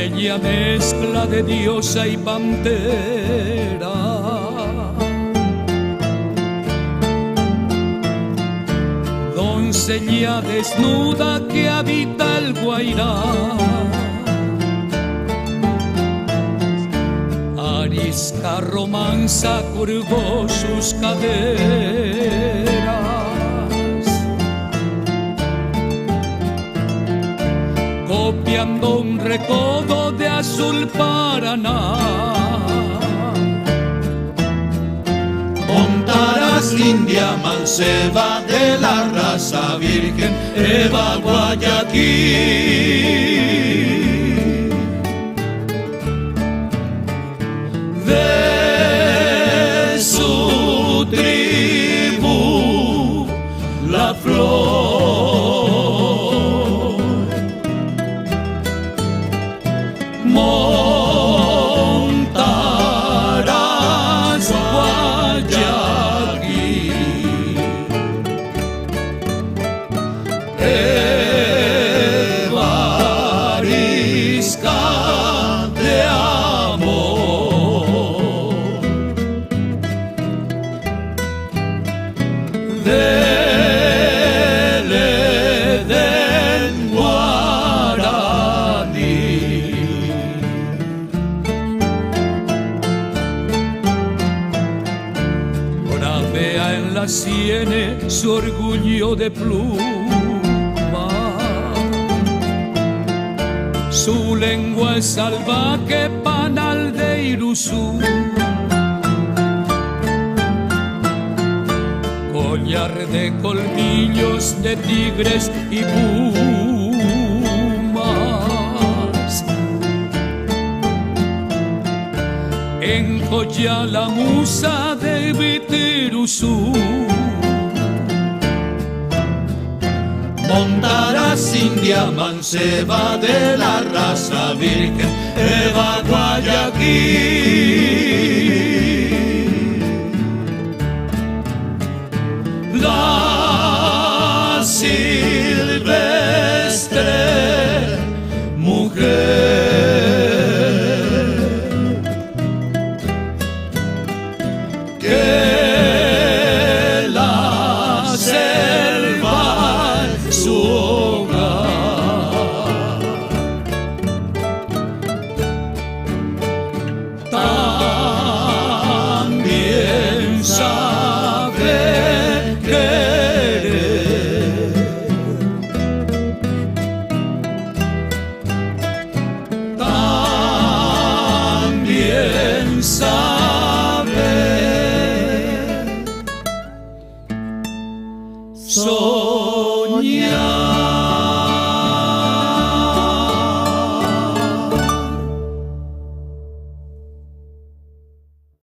bella mezcla de diosa y pantera. Doncella desnuda que habita el Guairá, arisca romanza curvó sus caderas, copiando un recodo de azul Paraná. Montarás India manceba de la raza virgen Eva Guayaquil, de su tribu la flor. Montarás Guayaquil, Eva arisca de amor, del Edén guaraní. Bravea en las sienes su orgullo de pluma, su lengua es salvaje, panal de Irusú, collar de colmillos de tigres y pumas, encolla la musa de Bitiruzú. Montarás India manceba de la raza virgen Eva Guayaquil, la silvestre mujer que la selva es su hogar, también sabe querer, también sabe soñar.